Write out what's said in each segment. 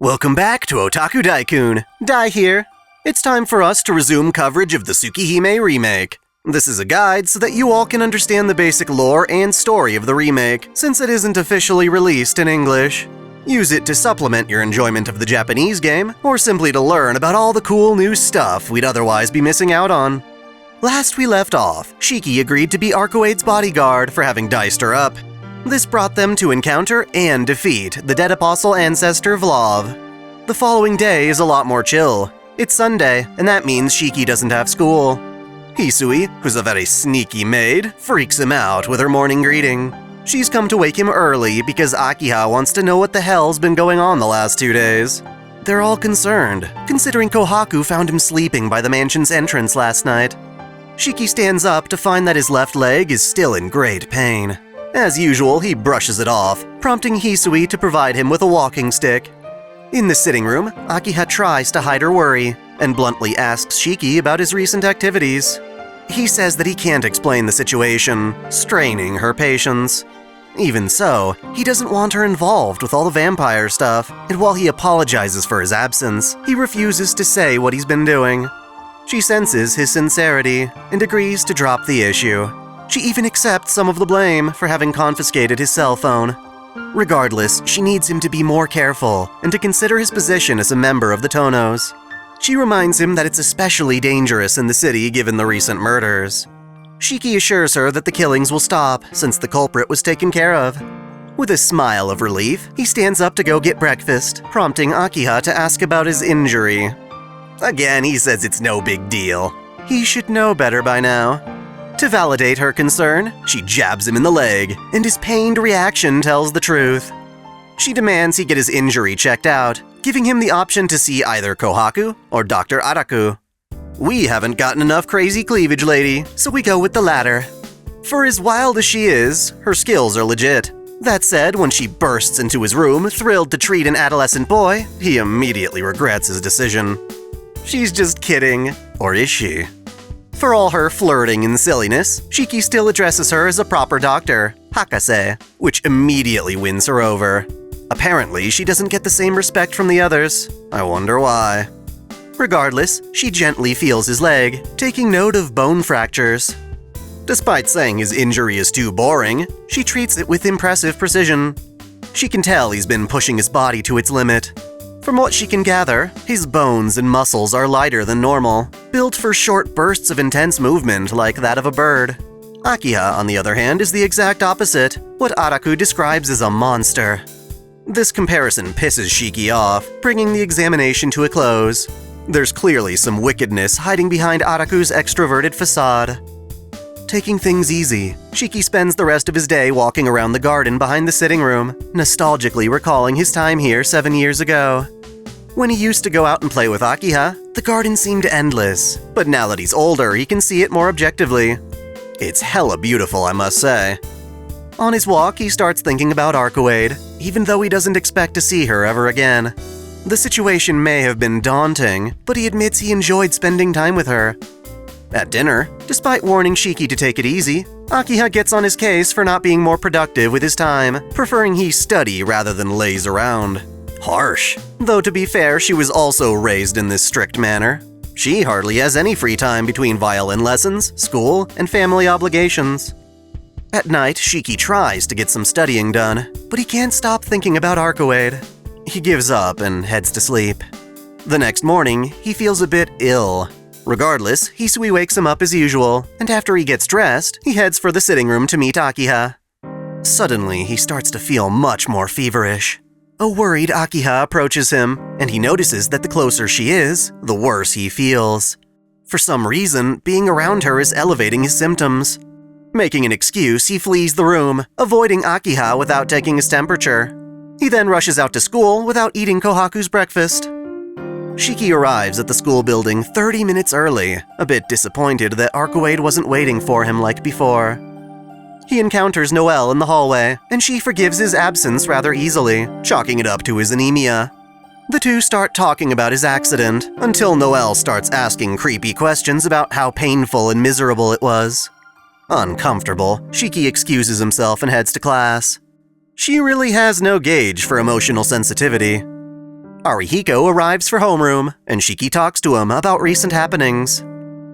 Welcome back to Otaku Daikun. Dai here. It's time for us to resume coverage of the Tsukihime Remake. This is a guide so that you all can understand the basic lore and story of the remake, since it isn't officially released in English. Use it to supplement your enjoyment of the Japanese game, or simply to learn about all the cool new stuff we'd otherwise be missing out on. Last we left off, Shiki agreed to be Arcueid's bodyguard for having diced her up. This brought them to encounter and defeat the dead apostle ancestor Vlav. The following day is a lot more chill. It's Sunday, and that means Shiki doesn't have school. Hisui, who's a very sneaky maid, freaks him out with her morning greeting. She's come to wake him early because Akiha wants to know what the hell's been going on the last 2 days. They're all concerned, considering Kohaku found him sleeping by the mansion's entrance last night. Shiki stands up to find that his left leg is still in great pain. As usual, he brushes it off, prompting Hisui to provide him with a walking stick. In the sitting room, Akiha tries to hide her worry, and bluntly asks Shiki about his recent activities. He says that he can't explain the situation, straining her patience. Even so, he doesn't want her involved with all the vampire stuff, and while he apologizes for his absence, he refuses to say what he's been doing. She senses his sincerity, and agrees to drop the issue. She even accepts some of the blame for having confiscated his cell phone. Regardless, she needs him to be more careful, and to consider his position as a member of the Tonos. She reminds him that it's especially dangerous in the city given the recent murders. Shiki assures her that the killings will stop since the culprit was taken care of. With a smile of relief, he stands up to go get breakfast, prompting Akiha to ask about his injury. Again, he says it's no big deal. He should know better by now. To validate her concern, she jabs him in the leg, and his pained reaction tells the truth. She demands he get his injury checked out, giving him the option to see either Kohaku or Dr. Araku. We haven't gotten enough crazy cleavage lady, so we go with the latter. For as wild as she is, her skills are legit. That said, when she bursts into his room, thrilled to treat an adolescent boy, he immediately regrets his decision. She's just kidding, or is she? For all her flirting and silliness, Shiki still addresses her as a proper doctor, Hakase, which immediately wins her over. Apparently, she doesn't get the same respect from the others. I wonder why. Regardless, she gently feels his leg, taking note of bone fractures. Despite saying his injury is too boring, she treats it with impressive precision. She can tell he's been pushing his body to its limit. From what she can gather, his bones and muscles are lighter than normal, built for short bursts of intense movement like that of a bird. Akiha, on the other hand, is the exact opposite, what Araku describes as a monster. This comparison pisses Shiki off, bringing the examination to a close. There's clearly some wickedness hiding behind Araku's extroverted facade. Taking things easy, Shiki spends the rest of his day walking around the garden behind the sitting room, nostalgically recalling his time here 7 years ago. When he used to go out and play with Akiha, the garden seemed endless, but now that he's older, he can see it more objectively. It's hella beautiful, I must say. On his walk, he starts thinking about Arcueid, even though he doesn't expect to see her ever again. The situation may have been daunting, but he admits he enjoyed spending time with her. At dinner, despite warning Shiki to take it easy, Akiha gets on his case for not being more productive with his time, preferring he study rather than laze around. Harsh. Though to be fair, she was also raised in this strict manner. She hardly has any free time between violin lessons, school, and family obligations. At night, Shiki tries to get some studying done, but he can't stop thinking about Arcueid. He gives up and heads to sleep. The next morning, he feels a bit ill. Regardless, Hisui wakes him up as usual, and after he gets dressed, he heads for the sitting room to meet Akiha. Suddenly, he starts to feel much more feverish. A worried Akiha approaches him, and he notices that the closer she is, the worse he feels. For some reason, being around her is elevating his symptoms. Making an excuse, he flees the room, avoiding Akiha without taking his temperature. He then rushes out to school without eating Kohaku's breakfast. Shiki arrives at the school building 30 minutes early, a bit disappointed that Arcueid wasn't waiting for him like before. He encounters Noel in the hallway, and she forgives his absence rather easily, chalking it up to his anemia. The two start talking about his accident, until Noel starts asking creepy questions about how painful and miserable it was. Uncomfortable, Shiki excuses himself and heads to class. She really has no gauge for emotional sensitivity. Arihiko arrives for homeroom, and Shiki talks to him about recent happenings.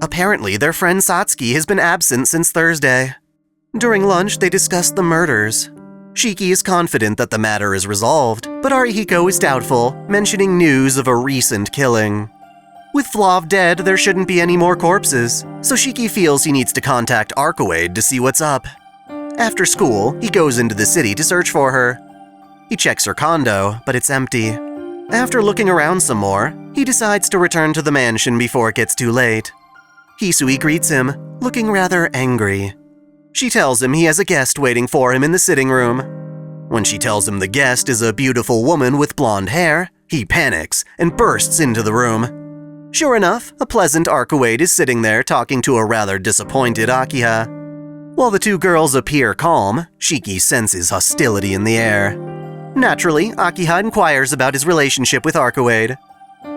Apparently, their friend Satsuki has been absent since Thursday. During lunch, they discuss the murders. Shiki is confident that the matter is resolved, but Arihiko is doubtful, mentioning news of a recent killing. With Vlav dead, there shouldn't be any more corpses, so Shiki feels he needs to contact Arcueid to see what's up. After school, he goes into the city to search for her. He checks her condo, but it's empty. After looking around some more, he decides to return to the mansion before it gets too late. Hisui greets him, looking rather angry. She tells him he has a guest waiting for him in the sitting room. When she tells him the guest is a beautiful woman with blonde hair, he panics and bursts into the room. Sure enough, a pleasant Arcueid is sitting there talking to a rather disappointed Akiha. While the two girls appear calm, Shiki senses hostility in the air. Naturally, Akiha inquires about his relationship with Arcueid.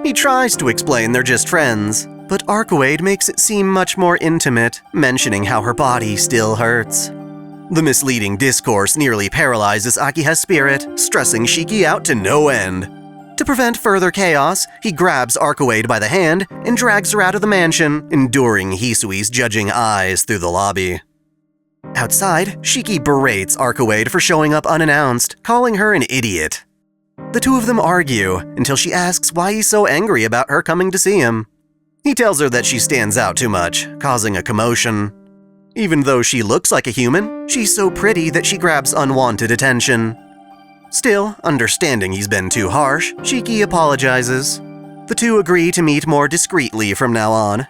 He tries to explain they're just friends, but Arcueid makes it seem much more intimate, mentioning how her body still hurts. The misleading discourse nearly paralyzes Akiha's spirit, stressing Shiki out to no end. To prevent further chaos, he grabs Arcueid by the hand and drags her out of the mansion, enduring Hisui's judging eyes through the lobby. Outside, Shiki berates Arcueid for showing up unannounced, calling her an idiot. The two of them argue until she asks why he's so angry about her coming to see him. He tells her that she stands out too much, causing a commotion. Even though she looks like a human, she's so pretty that she grabs unwanted attention. Still, understanding he's been too harsh, Shiki apologizes. The two agree to meet more discreetly from now on.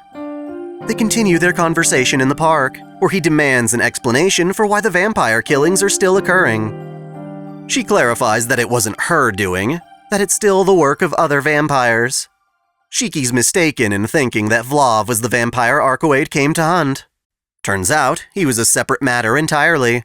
They continue their conversation in the park, where he demands an explanation for why the vampire killings are still occurring. She clarifies that it wasn't her doing, that it's still the work of other vampires. Shiki's mistaken in thinking that Vlav was the vampire Arcueid came to hunt. Turns out, he was a separate matter entirely.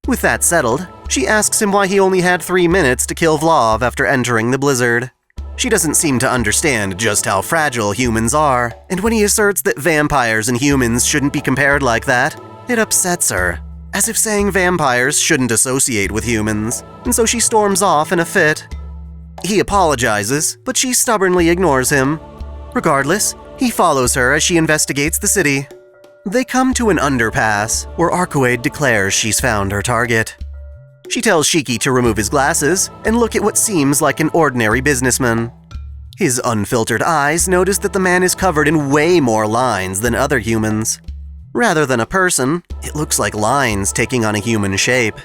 With that settled, she asks him why he only had 3 minutes to kill Vlav after entering the blizzard. She doesn't seem to understand just how fragile humans are, and when he asserts that vampires and humans shouldn't be compared like that, it upsets her, as if saying vampires shouldn't associate with humans, and so she storms off in a fit. He apologizes, but she stubbornly ignores him. Regardless, he follows her as she investigates the city. They come to an underpass, where Arcueid declares she's found her target. She tells Shiki to remove his glasses and look at what seems like an ordinary businessman. His unfiltered eyes notice that the man is covered in way more lines than other humans. Rather than a person, it looks like lines taking on a human shape.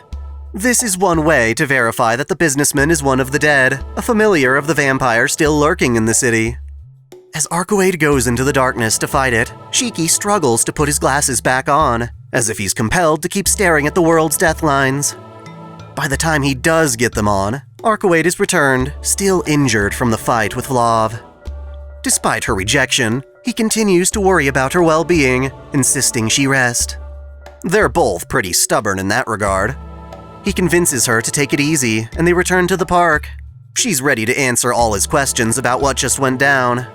This is one way to verify that the businessman is one of the dead, a familiar of the vampire still lurking in the city. As Arcueid goes into the darkness to fight it, Shiki struggles to put his glasses back on, as if he's compelled to keep staring at the world's death lines. By the time he does get them on, Arcueid is returned, still injured from the fight with Vlav. Despite her rejection, he continues to worry about her well-being, insisting she rest. They're both pretty stubborn in that regard. He convinces her to take it easy, and they return to the park. She's ready to answer all his questions about what just went down.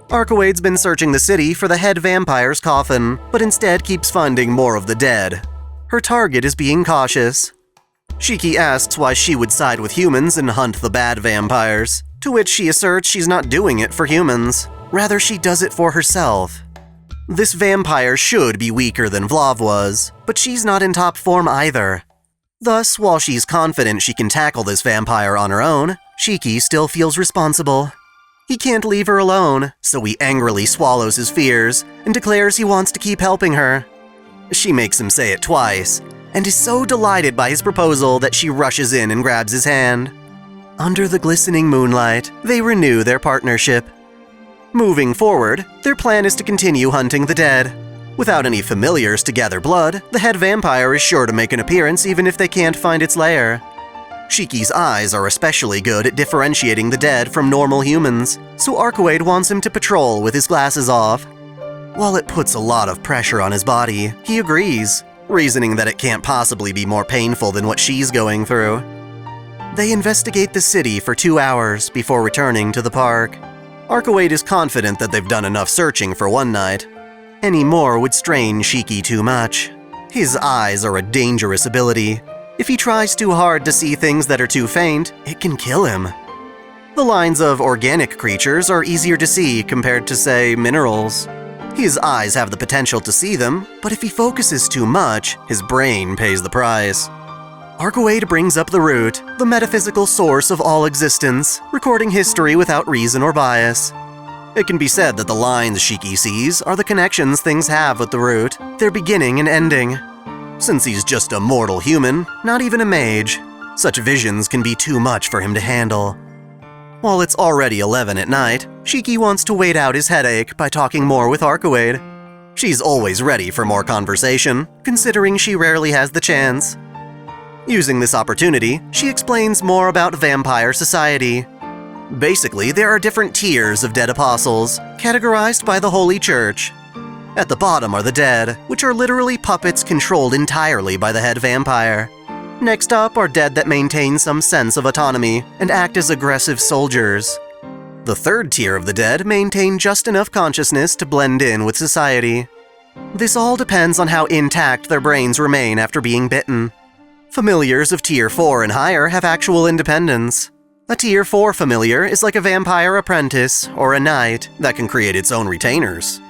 Arcueid's been searching the city for the head vampire's coffin, but instead keeps finding more of the dead. Her target is being cautious. Shiki asks why she would side with humans and hunt the bad vampires, to which she asserts she's not doing it for humans. Rather, she does it for herself. This vampire should be weaker than Vlav was, but she's not in top form either. Thus, while she's confident she can tackle this vampire on her own, Shiki still feels responsible. He can't leave her alone, so he angrily swallows his fears and declares he wants to keep helping her. She makes him say it twice, and is so delighted by his proposal that she rushes in and grabs his hand. Under the glistening moonlight, they renew their partnership. Moving forward, their plan is to continue hunting the dead. Without any familiars to gather blood, the head vampire is sure to make an appearance even if they can't find its lair. Shiki's eyes are especially good at differentiating the dead from normal humans, so Arcueid wants him to patrol with his glasses off. While it puts a lot of pressure on his body, he agrees, reasoning that it can't possibly be more painful than what she's going through. They investigate the city for 2 hours before returning to the park. Arcueid is confident that they've done enough searching for one night. Any more would strain Shiki too much. His eyes are a dangerous ability. If he tries too hard to see things that are too faint, it can kill him. The lines of organic creatures are easier to see compared to, say, minerals. His eyes have the potential to see them, but if he focuses too much, his brain pays the price. Arcueid brings up the root, the metaphysical source of all existence, recording history without reason or bias. It can be said that the lines Shiki sees are the connections things have with the root, their beginning and ending. Since he's just a mortal human, not even a mage, such visions can be too much for him to handle. While it's already 11 at night, Shiki wants to wait out his headache by talking more with Arcueid. She's always ready for more conversation, considering she rarely has the chance. Using this opportunity, she explains more about vampire society. Basically, there are different tiers of dead apostles, categorized by the Holy Church. At the bottom are the dead, which are literally puppets controlled entirely by the head vampire. Next up are dead that maintain some sense of autonomy and act as aggressive soldiers. The third tier of the dead maintain just enough consciousness to blend in with society. This all depends on how intact their brains remain after being bitten. Familiars of Tier 4 and higher have actual independence. A Tier 4 familiar is like a vampire apprentice or a knight that can create its own retainers.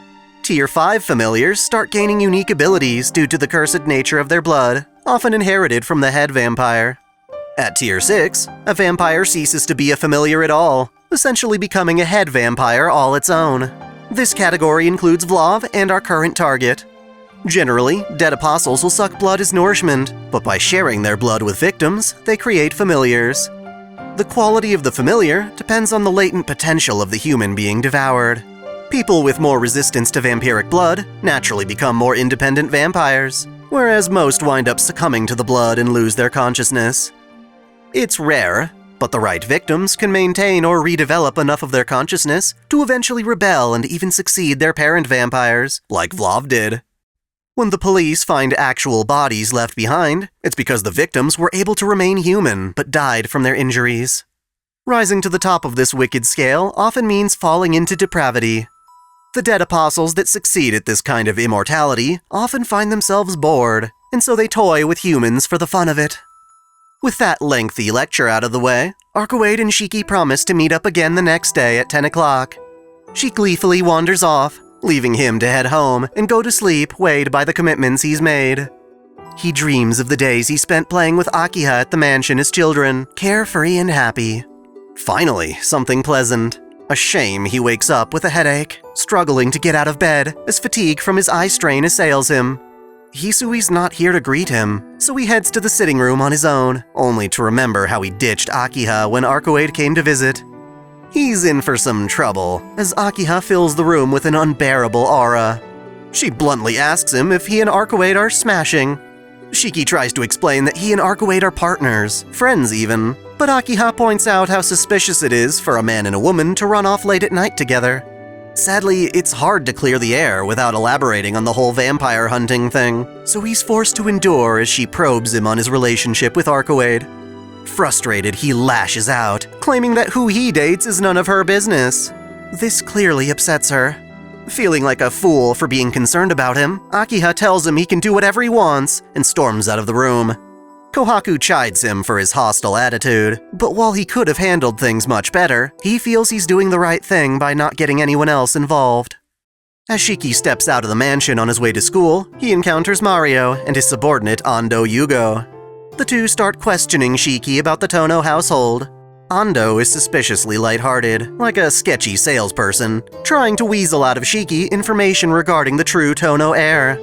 Tier 5 familiars start gaining unique abilities due to the cursed nature of their blood, often inherited from the head vampire. At Tier 6, a vampire ceases to be a familiar at all, essentially becoming a head vampire all its own. This category includes Vlav and our current target. Generally, dead apostles will suck blood as nourishment, but by sharing their blood with victims, they create familiars. The quality of the familiar depends on the latent potential of the human being devoured. People with more resistance to vampiric blood naturally become more independent vampires, whereas most wind up succumbing to the blood and lose their consciousness. It's rare, but the right victims can maintain or redevelop enough of their consciousness to eventually rebel and even succeed their parent vampires, like Vlav did. When the police find actual bodies left behind, it's because the victims were able to remain human but died from their injuries. Rising to the top of this wicked scale often means falling into depravity. The dead apostles that succeed at this kind of immortality often find themselves bored, and so they toy with humans for the fun of it. With that lengthy lecture out of the way, Arcueid and Shiki promise to meet up again the next day at 10 o'clock. She gleefully wanders off, leaving him to head home and go to sleep weighed by the commitments he's made. He dreams of the days he spent playing with Akiha at the mansion as children, carefree and happy. Finally, something pleasant. A shame he wakes up with a headache, struggling to get out of bed as fatigue from his eye strain assails him. Hisui's not here to greet him, so he heads to the sitting room on his own, only to remember how he ditched Akiha when Arcueid came to visit. He's in for some trouble, as Akiha fills the room with an unbearable aura. She bluntly asks him if he and Arcueid are smashing. Shiki tries to explain that he and Arcueid are partners, friends even, but Akiha points out how suspicious it is for a man and a woman to run off late at night together. Sadly, it's hard to clear the air without elaborating on the whole vampire hunting thing, so he's forced to endure as she probes him on his relationship with Arcueid. Frustrated, he lashes out, claiming that who he dates is none of her business. This clearly upsets her. Feeling like a fool for being concerned about him, Akiha tells him he can do whatever he wants and storms out of the room. Kohaku chides him for his hostile attitude, but while he could have handled things much better, he feels he's doing the right thing by not getting anyone else involved. As Shiki steps out of the mansion on his way to school, he encounters Mario and his subordinate Ando Yugo. The two start questioning Shiki about the Tono household. Ando is suspiciously lighthearted, like a sketchy salesperson, trying to weasel out of Shiki information regarding the true Tono heir.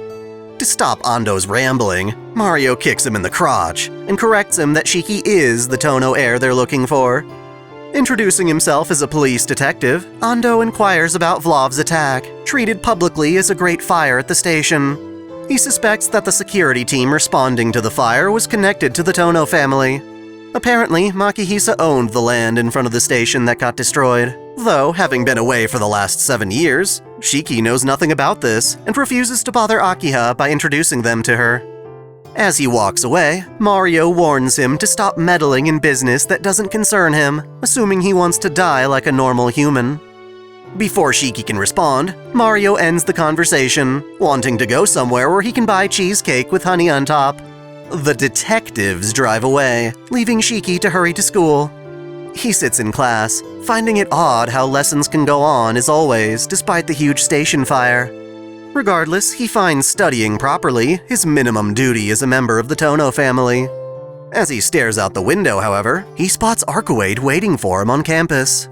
To stop Ando's rambling, Mario kicks him in the crotch and corrects him that Shiki is the Tono heir they're looking for. Introducing himself as a police detective, Ando inquires about Vlav's attack, treated publicly as a great fire at the station. He suspects that the security team responding to the fire was connected to the Tono family. Apparently, Makihisa owned the land in front of the station that got destroyed. Though, having been away for the last 7 years, Shiki knows nothing about this and refuses to bother Akiha by introducing them to her. As he walks away, Mario warns him to stop meddling in business that doesn't concern him, assuming he wants to die like a normal human. Before Shiki can respond, Mario ends the conversation, wanting to go somewhere where he can buy cheesecake with honey on top. The detectives drive away, leaving Shiki to hurry to school. He sits in class, finding it odd how lessons can go on as always, despite the huge station fire. Regardless, he finds studying properly his minimum duty as a member of the Tono family. As he stares out the window, however, he spots Arcueid waiting for him on campus.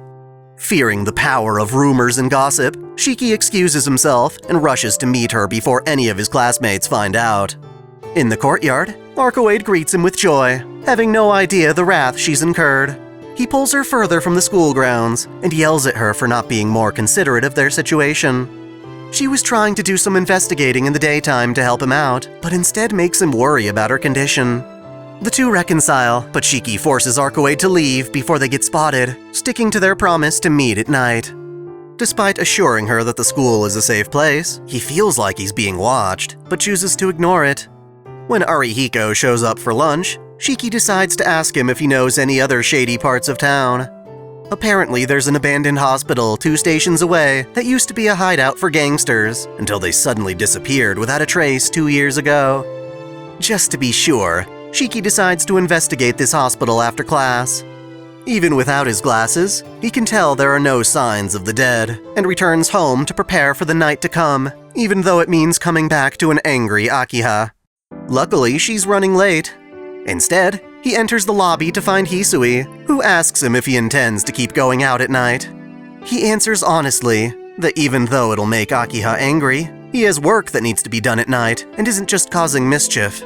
Fearing the power of rumors and gossip, Shiki excuses himself and rushes to meet her before any of his classmates find out. In the courtyard, Arcueid greets him with joy, having no idea the wrath she's incurred. He pulls her further from the school grounds and yells at her for not being more considerate of their situation. She was trying to do some investigating in the daytime to help him out, but instead makes him worry about her condition. The two reconcile, but Shiki forces Arcueid to leave before they get spotted, sticking to their promise to meet at night. Despite assuring her that the school is a safe place, he feels like he's being watched, but chooses to ignore it. When Arihiko shows up for lunch, Shiki decides to ask him if he knows any other shady parts of town. Apparently, there's an abandoned hospital 2 stations away that used to be a hideout for gangsters until they suddenly disappeared without a trace 2 years ago. Just to be sure, Shiki decides to investigate this hospital after class. Even without his glasses, he can tell there are no signs of the dead, and returns home to prepare for the night to come, even though it means coming back to an angry Akiha. Luckily, she's running late. Instead, he enters the lobby to find Hisui, who asks him if he intends to keep going out at night. He answers honestly that even though it'll make Akiha angry, he has work that needs to be done at night and isn't just causing mischief.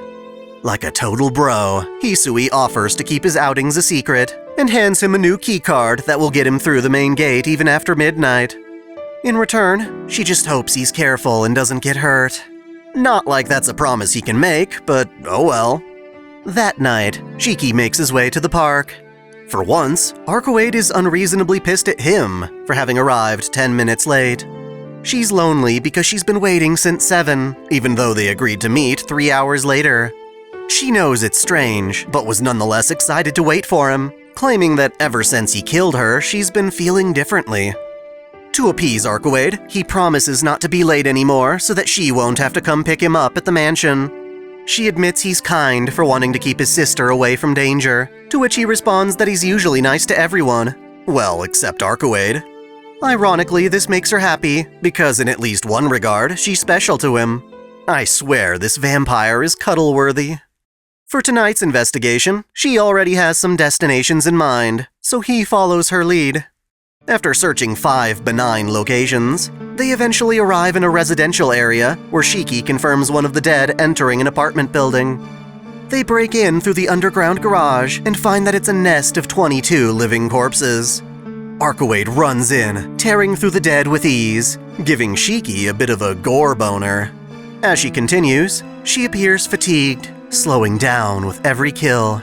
Like a total bro, Hisui offers to keep his outings a secret and hands him a new keycard that will get him through the main gate even after midnight. In return, she just hopes he's careful and doesn't get hurt. Not like that's a promise he can make, but oh well. That night, Shiki makes his way to the park. For once, Arcueid is unreasonably pissed at him for having arrived 10 minutes late. She's lonely because she's been waiting since 7, even though they agreed to meet 3 hours later. She knows it's strange, but was nonetheless excited to wait for him, claiming that ever since he killed her, she's been feeling differently. To appease Arcueid, he promises not to be late anymore so that she won't have to come pick him up at the mansion. She admits he's kind for wanting to keep his sister away from danger, to which he responds that he's usually nice to everyone. Well, except Arcueid. Ironically, this makes her happy, because in at least one regard, she's special to him. I swear this vampire is cuddle-worthy. For tonight's investigation, she already has some destinations in mind, so he follows her lead. After searching 5 benign locations, they eventually arrive in a residential area where Shiki confirms one of the dead entering an apartment building. They break in through the underground garage and find that it's a nest of 22 living corpses. Arcueid runs in, tearing through the dead with ease, giving Shiki a bit of a gore boner. As she continues, she appears fatigued, slowing down with every kill.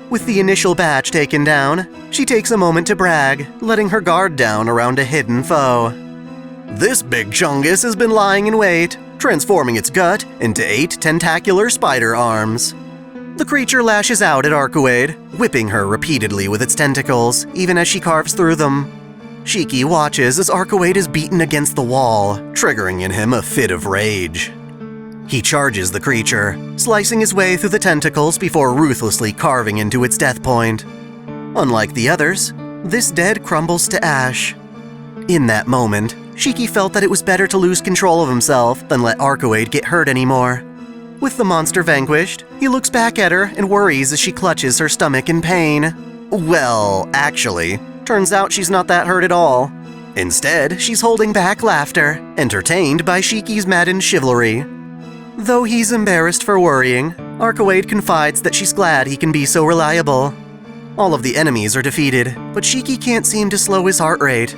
With the initial batch taken down, she takes a moment to brag, letting her guard down around a hidden foe. This big chungus has been lying in wait, transforming its gut into 8 tentacular spider arms. The creature lashes out at Arcueid, whipping her repeatedly with its tentacles, even as she carves through them. Shiki watches as Arcueid is beaten against the wall, triggering in him a fit of rage. He charges the creature, slicing his way through the tentacles before ruthlessly carving into its death point. Unlike the others, this dead crumbles to ash. In that moment, Shiki felt that it was better to lose control of himself than let Arcueid get hurt anymore. With the monster vanquished, he looks back at her and worries as she clutches her stomach in pain. Well, actually, turns out she's not that hurt at all. Instead, she's holding back laughter, entertained by Shiki's maddened chivalry. Though he's embarrassed for worrying, Arcueid confides that she's glad he can be so reliable. All of the enemies are defeated, but Shiki can't seem to slow his heart rate.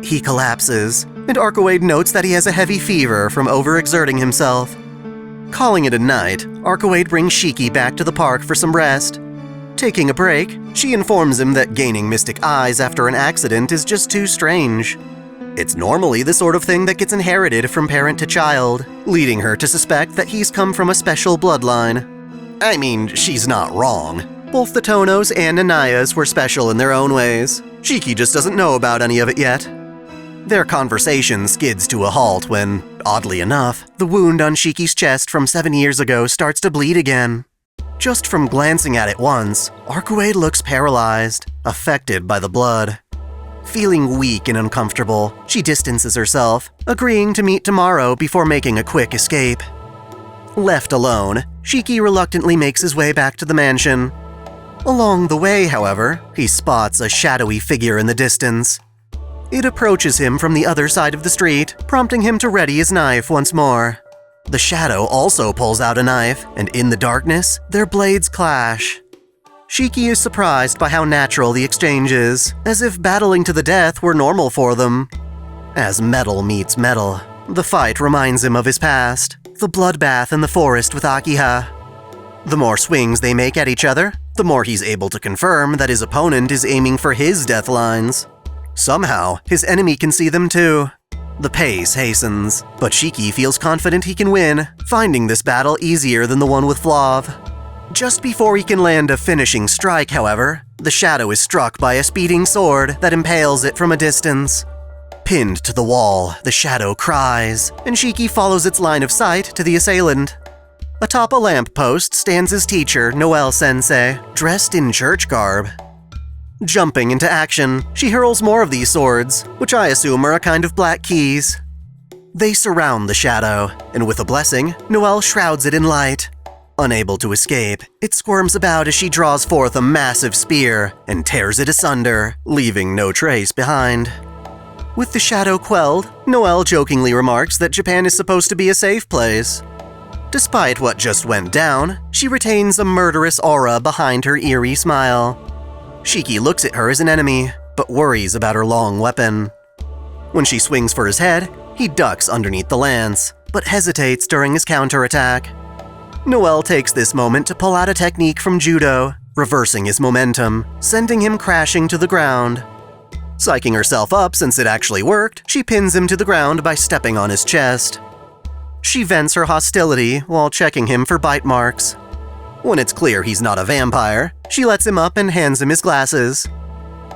He collapses, and Arcueid notes that he has a heavy fever from overexerting himself. Calling it a night, Arcueid brings Shiki back to the park for some rest. Taking a break, she informs him that gaining mystic eyes after an accident is just too strange. It's normally the sort of thing that gets inherited from parent to child, leading her to suspect that he's come from a special bloodline. I mean, she's not wrong. Both the Tonos and Anayas were special in their own ways. Shiki just doesn't know about any of it yet. Their conversation skids to a halt when, oddly enough, the wound on Shiki's chest from 7 years ago starts to bleed again. Just from glancing at it once, Arcueid looks paralyzed. affected by the blood. Feeling weak and uncomfortable, she distances herself, agreeing to meet tomorrow before making a quick escape. Left alone, Shiki reluctantly makes his way back to the mansion. Along the way, however, he spots a shadowy figure in the distance. It approaches him from the other side of the street, prompting him to ready his knife once more. The shadow also pulls out a knife, and in the darkness, their blades clash. Shiki is surprised by how natural the exchange is, as if battling to the death were normal for them. As metal meets metal, the fight reminds him of his past, the bloodbath in the forest with Akiha. The more swings they make at each other, the more he's able to confirm that his opponent is aiming for his death lines. Somehow, his enemy can see them too. The pace hastens, but Shiki feels confident he can win, finding this battle easier than the one with Flav. Just before he can land a finishing strike, however, the shadow is struck by a speeding sword that impales it from a distance. Pinned to the wall, the shadow cries, and Shiki follows its line of sight to the assailant. Atop a lamppost stands his teacher, Noel sensei, dressed in church garb. Jumping into action, she hurls more of these swords, which I assume are a kind of black keys. They surround the shadow, and with a blessing, Noel shrouds it in light. Unable to escape, it squirms about as she draws forth a massive spear and tears it asunder, leaving no trace behind. With the shadow quelled, Noel jokingly remarks that Japan is supposed to be a safe place. Despite what just went down, she retains a murderous aura behind her eerie smile. Shiki looks at her as an enemy, but worries about her long weapon. When she swings for his head, he ducks underneath the lance, but hesitates during his counterattack. Noel takes this moment to pull out a technique from judo, reversing his momentum, sending him crashing to the ground. Psyching herself up since it actually worked, she pins him to the ground by stepping on his chest. She vents her hostility while checking him for bite marks. When it's clear he's not a vampire, she lets him up and hands him his glasses.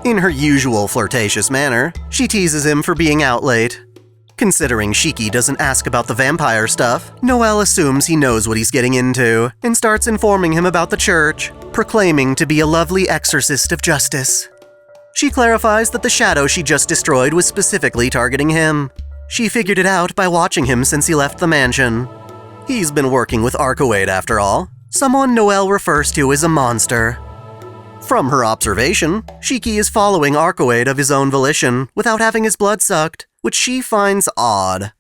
In her usual flirtatious manner, she teases him for being out late. Considering Shiki doesn't ask about the vampire stuff, Noel assumes he knows what he's getting into and starts informing him about the church, proclaiming to be a lovely exorcist of justice. She clarifies that the shadow she just destroyed was specifically targeting him. She figured it out by watching him since he left the mansion. He's been working with Arcueid after all, someone Noel refers to as a monster. From her observation, Shiki is following Arcueid of his own volition without having his blood sucked, which she finds odd.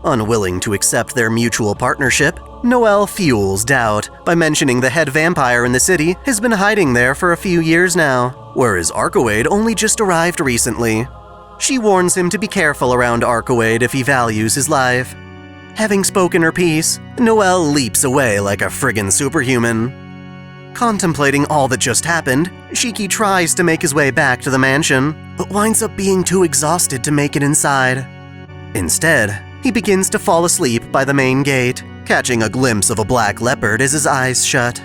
Unwilling to accept their mutual partnership, Noel fuels doubt by mentioning the head vampire in the city has been hiding there for a few years now, whereas Arcueid only just arrived recently. She warns him to be careful around Arcueid if he values his life. Having spoken her piece, Noel leaps away like a friggin' superhuman. Contemplating all that just happened, Shiki tries to make his way back to the mansion, but winds up being too exhausted to make it inside. Instead, he begins to fall asleep by the main gate, catching a glimpse of a black leopard as his eyes shut.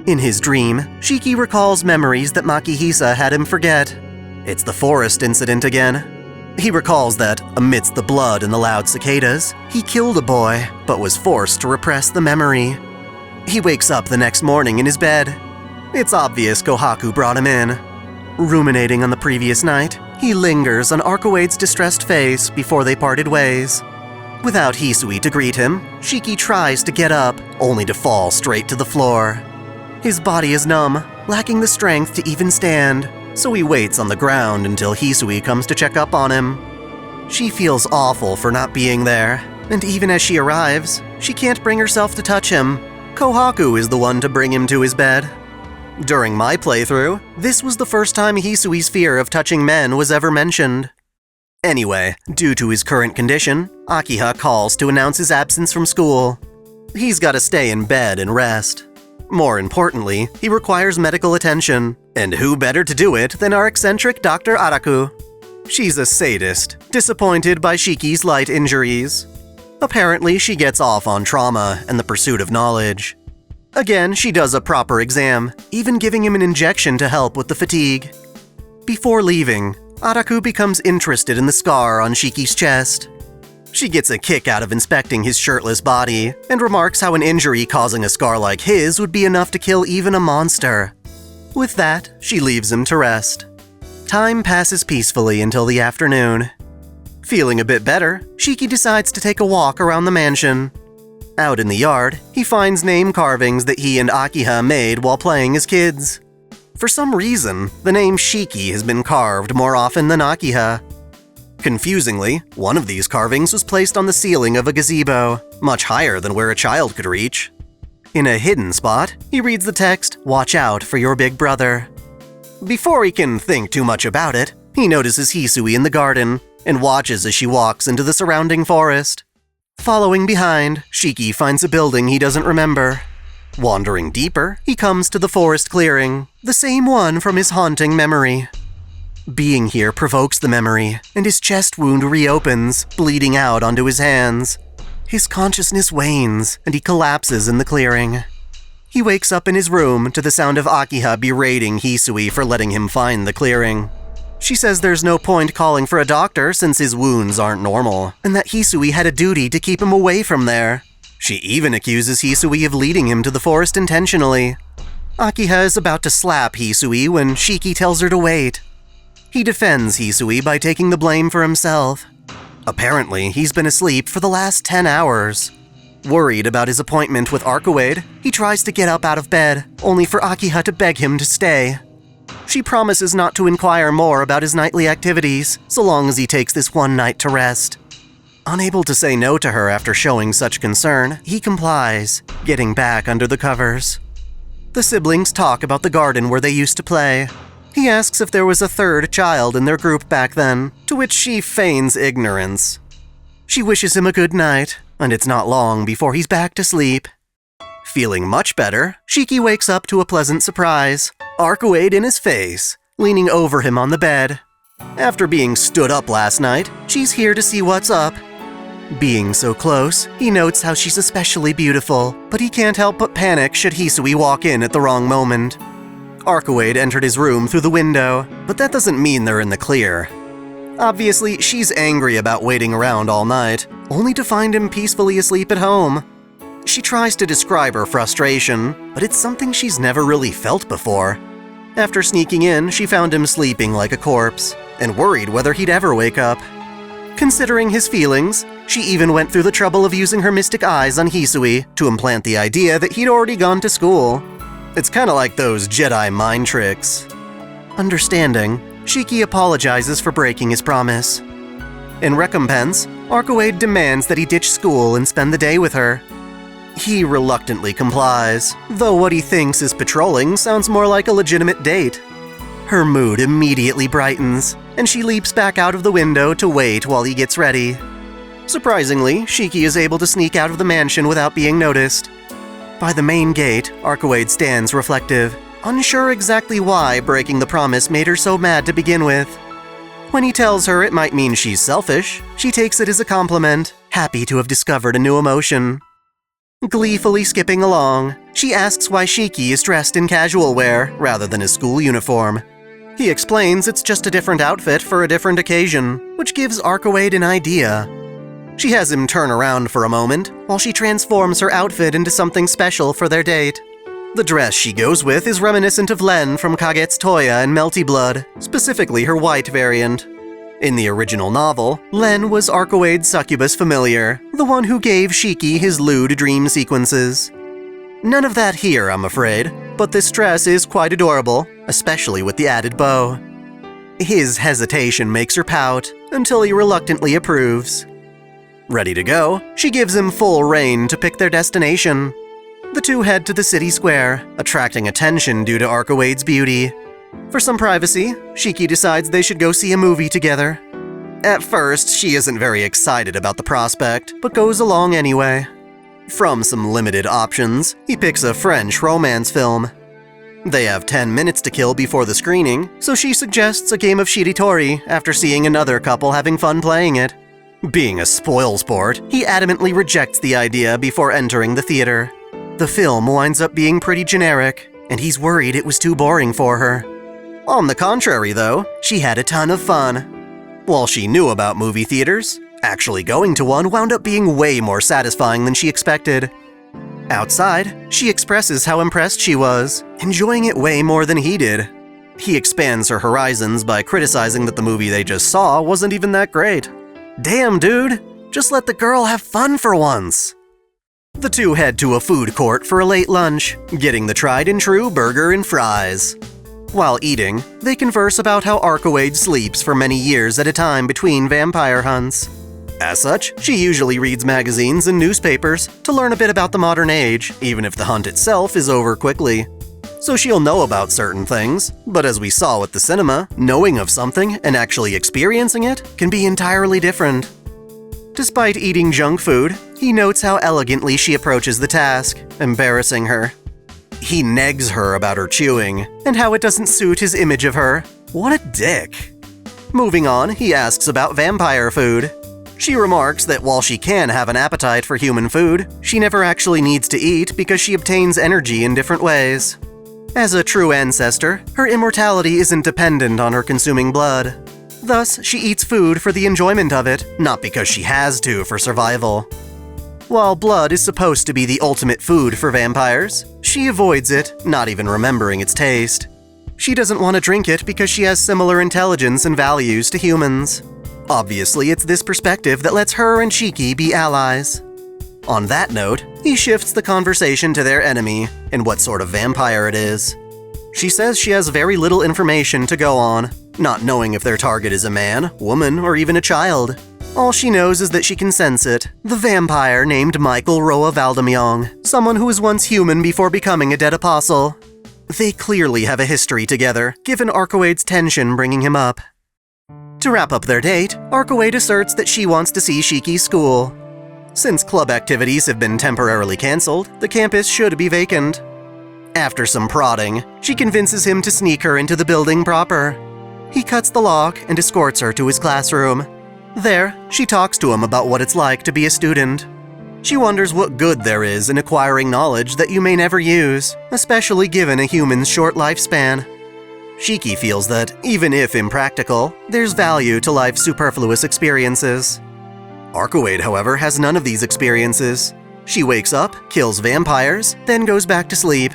In his dream, Shiki recalls memories that Makihisa had him forget. It's the forest incident again. He recalls that, amidst the blood and the loud cicadas, he killed a boy, but was forced to repress the memory. He wakes up the next morning in his bed. It's obvious Kohaku brought him in. Ruminating on the previous night, he lingers on Arcueid's distressed face before they parted ways. Without Hisui to greet him, Shiki tries to get up, only to fall straight to the floor. His body is numb, lacking the strength to even stand, so he waits on the ground until Hisui comes to check up on him. She feels awful for not being there, and even as she arrives, she can't bring herself to touch him. Kohaku is the one to bring him to his bed. During my playthrough, this was the first time Hisui's fear of touching men was ever mentioned. Anyway, due to his current condition, Akiha calls to announce his absence from school. He's gotta stay in bed and rest. More importantly, he requires medical attention, and who better to do it than our eccentric Dr. Araku? She's a sadist, disappointed by Shiki's light injuries. Apparently, she gets off on trauma and the pursuit of knowledge. Again, she does a proper exam, even giving him an injection to help with the fatigue. Before leaving, Araku becomes interested in the scar on Shiki's chest. She gets a kick out of inspecting his shirtless body, and remarks how an injury causing a scar like his would be enough to kill even a monster. With that, she leaves him to rest. Time passes peacefully until the afternoon. Feeling a bit better, Shiki decides to take a walk around the mansion. Out in the yard, he finds name carvings that he and Akiha made while playing as kids. For some reason, the name Shiki has been carved more often than Akiha. Confusingly, one of these carvings was placed on the ceiling of a gazebo, much higher than where a child could reach. In a hidden spot, he reads the text, "Watch out for your big brother." Before he can think too much about it, he notices Hisui in the garden and watches as she walks into the surrounding forest. Following behind, Shiki finds a building he doesn't remember. Wandering deeper, he comes to the forest clearing, the same one from his haunting memory. Being here provokes the memory, and his chest wound reopens, bleeding out onto his hands. His consciousness wanes, and he collapses in the clearing. He wakes up in his room to the sound of Akiha berating Hisui for letting him find the clearing. She says there's no point calling for a doctor since his wounds aren't normal, and that Hisui had a duty to keep him away from there. She even accuses Hisui of leading him to the forest intentionally. Akiha is about to slap Hisui when Shiki tells her to wait. He defends Hisui by taking the blame for himself. Apparently, he's been asleep for the last 10 hours. Worried about his appointment with Arcueid, he tries to get up out of bed, only for Akiha to beg him to stay. She promises not to inquire more about his nightly activities, so long as he takes this one night to rest. Unable to say no to her after showing such concern, he complies, getting back under the covers. The siblings talk about the garden where they used to play. He asks if there was a third child in their group back then, to which she feigns ignorance. She wishes him a good night, and it's not long before he's back to sleep. Feeling much better, Shiki wakes up to a pleasant surprise, Arcueid in his face, leaning over him on the bed. After being stood up last night, she's here to see what's up. Being so close, he notes how she's especially beautiful, but he can't help but panic should Hisui walk in at the wrong moment. Arcueid entered his room through the window, but that doesn't mean they're in the clear. Obviously, she's angry about waiting around all night, only to find him peacefully asleep at home. She tries to describe her frustration, but it's something she's never really felt before. After sneaking in, she found him sleeping like a corpse, and worried whether he'd ever wake up. Considering his feelings, she even went through the trouble of using her mystic eyes on Hisui to implant the idea that he'd already gone to school. It's kinda like those Jedi mind tricks. Understanding, Shiki apologizes for breaking his promise. In recompense, Arcueid demands that he ditch school and spend the day with her. He reluctantly complies, though what he thinks is patrolling sounds more like a legitimate date. Her mood immediately brightens, and she leaps back out of the window to wait while he gets ready. Surprisingly, Shiki is able to sneak out of the mansion without being noticed. By the main gate, Arcueid stands reflective, unsure exactly why breaking the promise made her so mad to begin with. When he tells her it might mean she's selfish, she takes it as a compliment, happy to have discovered a new emotion. Gleefully skipping along, she asks why Shiki is dressed in casual wear rather than his school uniform. He explains it's just a different outfit for a different occasion, which gives Arcueid an idea. She has him turn around for a moment, while she transforms her outfit into something special for their date. The dress she goes with is reminiscent of Len from Kaget's Toya and Melty Blood, specifically her white variant. In the original novel, Len was Arcueid's succubus familiar, the one who gave Shiki his lewd dream sequences. None of that here, I'm afraid, but this dress is quite adorable, especially with the added bow. His hesitation makes her pout, until he reluctantly approves. Ready to go, she gives him full rein to pick their destination. The two head to the city square, attracting attention due to Arcueid's beauty. For some privacy, Shiki decides they should go see a movie together. At first, she isn't very excited about the prospect, but goes along anyway. From some limited options, he picks a French romance film. They have 10 minutes to kill before the screening, so she suggests a game of shiritori after seeing another couple having fun playing it. Being a spoilsport, he adamantly rejects the idea before entering the theater. The film winds up being pretty generic, and he's worried it was too boring for her. On the contrary, though, she had a ton of fun. While she knew about movie theaters, actually going to one wound up being way more satisfying than she expected. Outside, she expresses how impressed she was, enjoying it way more than he did. He expands her horizons by criticizing that the movie they just saw wasn't even that great. Damn, dude! Just let the girl have fun for once! The two head to a food court for a late lunch, getting the tried-and-true burger and fries. While eating, they converse about how Arcueid sleeps for many years at a time between vampire hunts. As such, she usually reads magazines and newspapers to learn a bit about the modern age, even if the hunt itself is over quickly. So she'll know about certain things, but as we saw with the cinema, knowing of something and actually experiencing it can be entirely different. Despite eating junk food, he notes how elegantly she approaches the task, embarrassing her. He negs her about her chewing, and how it doesn't suit his image of her. What a dick. Moving on, he asks about vampire food. She remarks that while she can have an appetite for human food, she never actually needs to eat because she obtains energy in different ways. As a true ancestor, her immortality isn't dependent on her consuming blood. Thus, she eats food for the enjoyment of it, not because she has to for survival. While blood is supposed to be the ultimate food for vampires, she avoids it, not even remembering its taste. She doesn't want to drink it because she has similar intelligence and values to humans. Obviously, it's this perspective that lets her and Shiki be allies. On that note, he shifts the conversation to their enemy and what sort of vampire it is. She says she has very little information to go on, not knowing if their target is a man, woman, or even a child. All she knows is that she can sense it, the vampire named Michael Roa Valdemyong, someone who was once human before becoming a dead apostle. They clearly have a history together, given Arcueid's tension bringing him up. To wrap up their date, Arcueid asserts that she wants to see Shiki's school. Since club activities have been temporarily cancelled, the campus should be vacant. After some prodding, she convinces him to sneak her into the building proper. He cuts the lock and escorts her to his classroom. There, she talks to him about what it's like to be a student. She wonders what good there is in acquiring knowledge that you may never use, especially given a human's short lifespan. Shiki feels that, even if impractical, there's value to life's superfluous experiences. Arcueid, however, has none of these experiences. She wakes up, kills vampires, then goes back to sleep.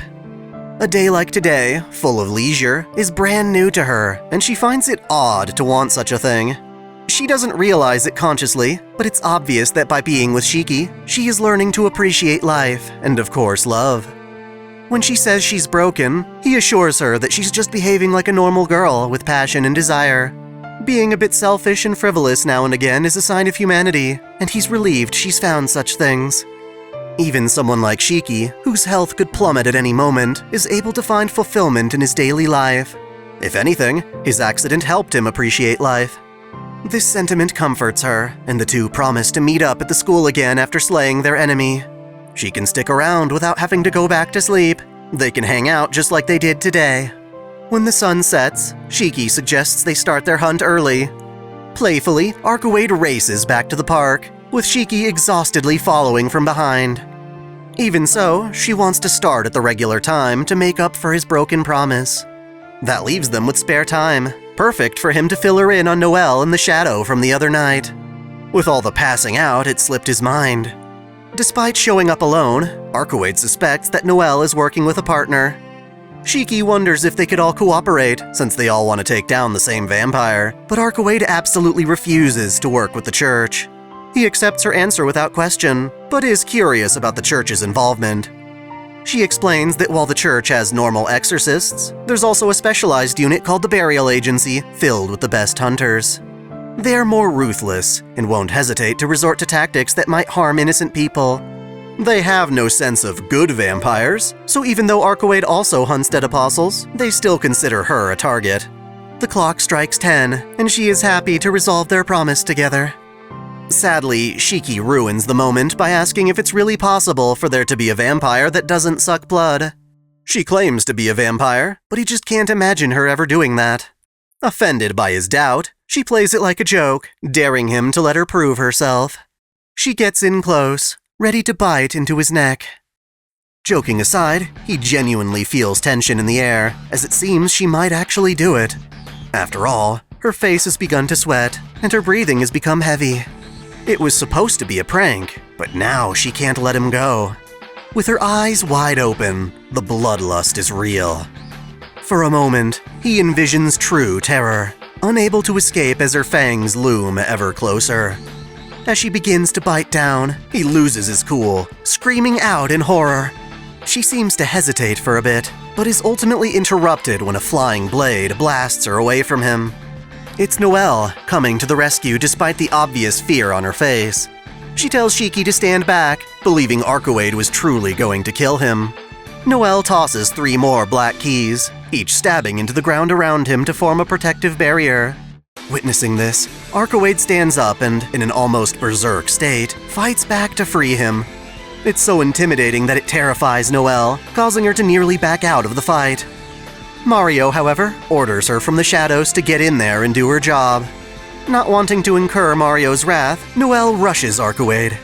A day like today, full of leisure, is brand new to her, and she finds it odd to want such a thing. She doesn't realize it consciously, but it's obvious that by being with Shiki, she is learning to appreciate life, and of course love. When she says she's broken, he assures her that she's just behaving like a normal girl with passion and desire. Being a bit selfish and frivolous now and again is a sign of humanity, and he's relieved she's found such things. Even someone like Shiki, whose health could plummet at any moment, is able to find fulfillment in his daily life. If anything, his accident helped him appreciate life. This sentiment comforts her, and the two promise to meet up at the school again after slaying their enemy. She can stick around without having to go back to sleep. They can hang out just like they did today. When the sun sets, Shiki suggests they start their hunt early. Playfully, Arcueid races back to the park, with Shiki exhaustedly following from behind. Even so, she wants to start at the regular time to make up for his broken promise. That leaves them with spare time, perfect for him to fill her in on Noel and the shadow from the other night. With all the passing out, it slipped his mind. Despite showing up alone, Arcueid suspects that Noel is working with a partner. Shiki wonders if they could all cooperate, since they all want to take down the same vampire, but Arcueid absolutely refuses to work with the church. He accepts her answer without question, but is curious about the church's involvement. She explains that while the church has normal exorcists, there's also a specialized unit called the Burial Agency, filled with the best hunters. They are more ruthless, and won't hesitate to resort to tactics that might harm innocent people. They have no sense of good vampires, so even though Arcueid also hunts dead apostles, they still consider her a target. The clock strikes 10, and she is happy to resolve their promise together. Sadly, Shiki ruins the moment by asking if it's really possible for there to be a vampire that doesn't suck blood. She claims to be a vampire, but he just can't imagine her ever doing that. Offended by his doubt, she plays it like a joke, daring him to let her prove herself. She gets in close, ready to bite into his neck. Joking aside, he genuinely feels tension in the air, as it seems she might actually do it. After all, her face has begun to sweat, and her breathing has become heavy. It was supposed to be a prank, but now she can't let him go. With her eyes wide open, the bloodlust is real. For a moment, he envisions true terror, unable to escape as her fangs loom ever closer. As she begins to bite down, he loses his cool, screaming out in horror. She seems to hesitate for a bit, but is ultimately interrupted when a flying blade blasts her away from him. It's Noel coming to the rescue despite the obvious fear on her face. She tells Shiki to stand back, believing Arcueid was truly going to kill him. Noel tosses 3 more black keys, each stabbing into the ground around him to form a protective barrier. Witnessing this, Arcueid stands up and, in an almost berserk state, fights back to free him. It's so intimidating that it terrifies Noel, causing her to nearly back out of the fight. Mario, however, orders her from the shadows to get in there and do her job. Not wanting to incur Mario's wrath, Noel rushes Arcueid.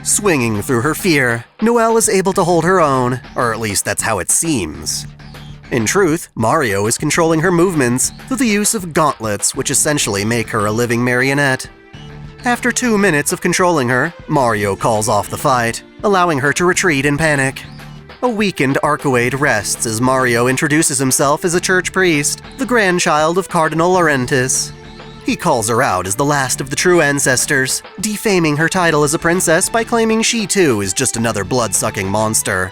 Swinging through her fear, Noel is able to hold her own, or at least that's how it seems. In truth, Mario is controlling her movements through the use of gauntlets, which essentially make her a living marionette. After 2 minutes of controlling her, Mario calls off the fight, allowing her to retreat in panic. A weakened Arcueid rests as Mario introduces himself as a church priest, the grandchild of Cardinal Laurentis. He calls her out as the last of the true ancestors, defaming her title as a princess by claiming she too is just another blood-sucking monster.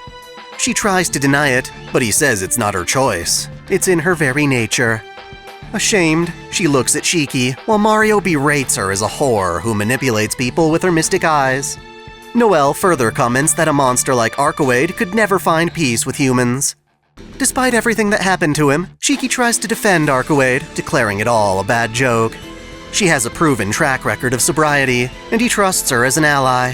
She tries to deny it, but he says it's not her choice. It's in her very nature. Ashamed, she looks at Shiki, while Mario berates her as a whore who manipulates people with her mystic eyes. Noel further comments that a monster like Arcueid could never find peace with humans. Despite everything that happened to him, Shiki tries to defend Arcueid, declaring it all a bad joke. She has a proven track record of sobriety, and he trusts her as an ally.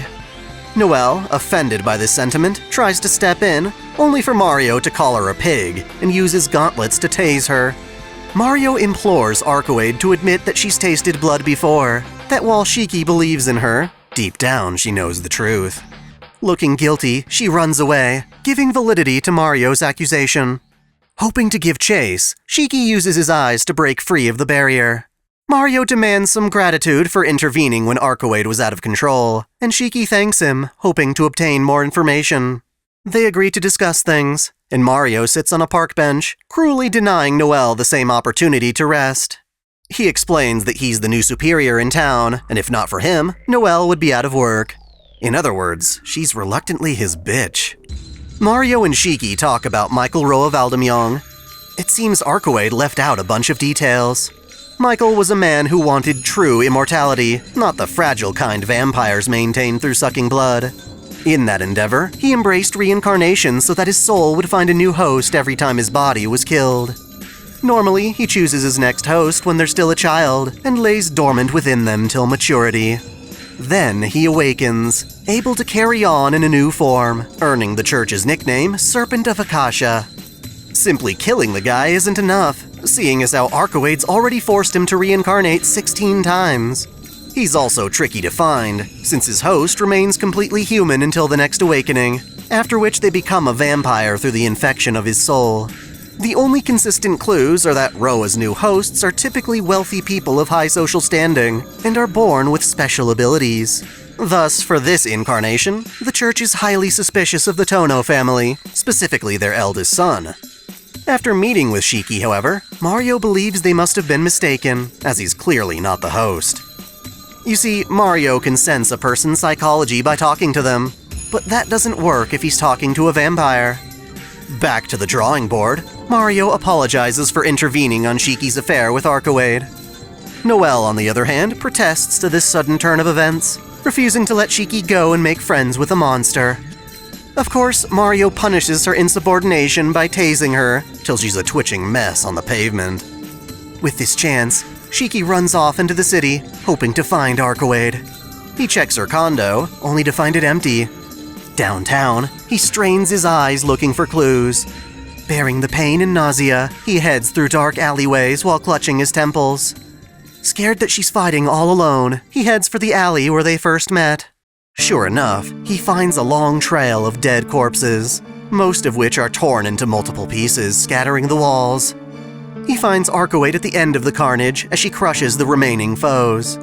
Noel, offended by this sentiment, tries to step in, only for Mario to call her a pig and use his gauntlets to tase her. Mario implores Arcueid to admit that she's tasted blood before, that while Shiki believes in her, deep down she knows the truth. Looking guilty, she runs away, giving validity to Mario's accusation. Hoping to give chase, Shiki uses his eyes to break free of the barrier. Mario demands some gratitude for intervening when Arcueid was out of control, and Shiki thanks him, hoping to obtain more information. They agree to discuss things, and Mario sits on a park bench, cruelly denying Noel the same opportunity to rest. He explains that he's the new superior in town, and if not for him, Noel would be out of work. In other words, she's reluctantly his bitch. Mario and Shiki talk about Michael Roa Valdemjong. It seems Arcueid left out a bunch of details. Michael was a man who wanted true immortality, not the fragile kind vampires maintain through sucking blood. In that endeavor, he embraced reincarnation so that his soul would find a new host every time his body was killed. Normally, he chooses his next host when they're still a child, and lays dormant within them till maturity. Then he awakens, able to carry on in a new form, earning the church's nickname, Serpent of Akasha. Simply killing the guy isn't enough, seeing as how Arcueid's already forced him to reincarnate 16 times. He's also tricky to find, since his host remains completely human until the next awakening, after which they become a vampire through the infection of his soul. The only consistent clues are that Roa's new hosts are typically wealthy people of high social standing, and are born with special abilities. Thus, for this incarnation, the church is highly suspicious of the Tono family, specifically their eldest son. After meeting with Shiki, however, Mario believes they must have been mistaken, as he's clearly not the host. You see, Mario can sense a person's psychology by talking to them, but that doesn't work if he's talking to a vampire. Back to the drawing board, Mario apologizes for intervening on Shiki's affair with Arcueid. Noel, on the other hand, protests to this sudden turn of events, refusing to let Shiki go and make friends with a monster. Of course, Mario punishes her insubordination by tasing her, till she's a twitching mess on the pavement. With this chance, Shiki runs off into the city, hoping to find Arcueid. He checks her condo, only to find it empty. Downtown, he strains his eyes looking for clues. Bearing the pain and nausea, he heads through dark alleyways while clutching his temples. Scared that she's fighting all alone, he heads for the alley where they first met. Sure enough, he finds a long trail of dead corpses, most of which are torn into multiple pieces, scattering the walls. He finds Arcueid at the end of the carnage as she crushes the remaining foes.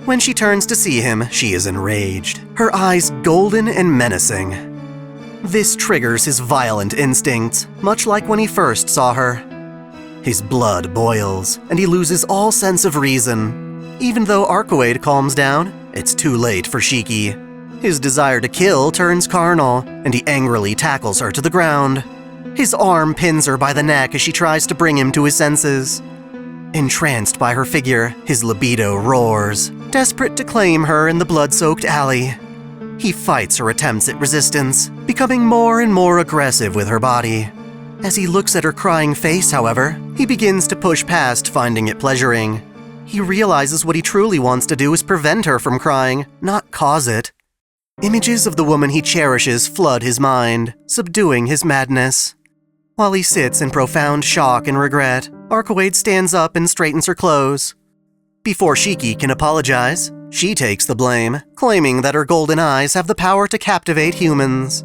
When she turns to see him, she is enraged, her eyes golden and menacing. This triggers his violent instincts, much like when he first saw her. His blood boils, and he loses all sense of reason. Even though Arcueid calms down, it's too late for Shiki. His desire to kill turns carnal, and he angrily tackles her to the ground. His arm pins her by the neck as she tries to bring him to his senses. Entranced by her figure, his libido roars, desperate to claim her in the blood-soaked alley. He fights her attempts at resistance, becoming more and more aggressive with her body. As he looks at her crying face, however, he begins to push past finding it pleasuring. He realizes what he truly wants to do is prevent her from crying, not cause it. Images of the woman he cherishes flood his mind, subduing his madness. While he sits in profound shock and regret, Arcueid stands up and straightens her clothes. Before Shiki can apologize, she takes the blame, claiming that her golden eyes have the power to captivate humans.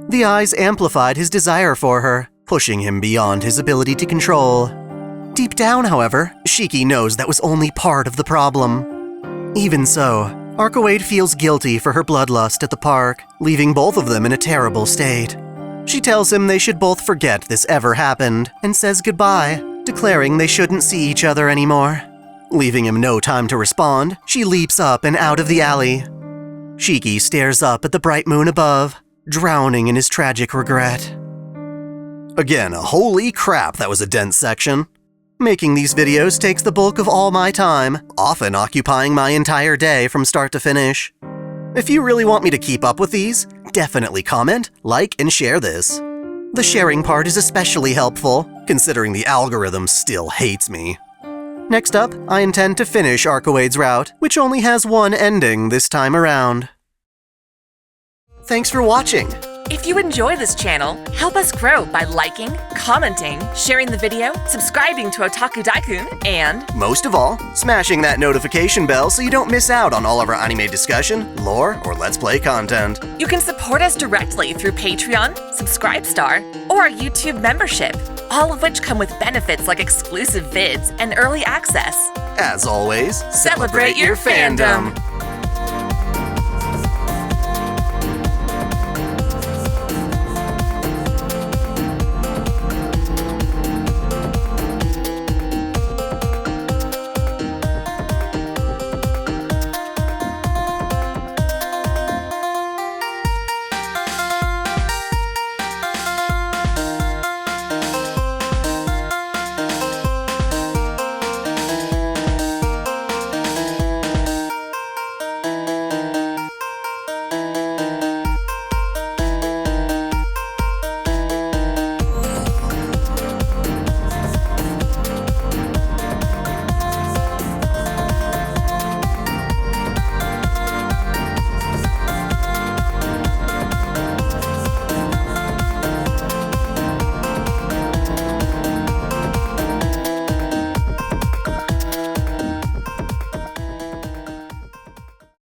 The eyes amplified his desire for her, pushing him beyond his ability to control. Deep down, however, Shiki knows that was only part of the problem. Even so, Arcueid feels guilty for her bloodlust at the park, leaving both of them in a terrible state. She tells him they should both forget this ever happened, and says goodbye, declaring they shouldn't see each other anymore. Leaving him no time to respond, she leaps up and out of the alley. Shiki stares up at the bright moon above, drowning in his tragic regret. Again, holy crap, that was a dense section. Making these videos takes the bulk of all my time, often occupying my entire day from start to finish. If you really want me to keep up with these, definitely comment, like, and share this. The sharing part is especially helpful, considering the algorithm still hates me. Next up, I intend to finish Arcueid's route, which only has one ending this time around. Thanks for watching! If you enjoy this channel, help us grow by liking, commenting, sharing the video, subscribing to Otaku Daikun, and most of all, smashing that notification bell so you don't miss out on all of our anime discussion, lore, or Let's Play content. You can support us directly through Patreon, Subscribestar, or our YouTube membership, all of which come with benefits like exclusive vids and early access. As always, celebrate your fandom!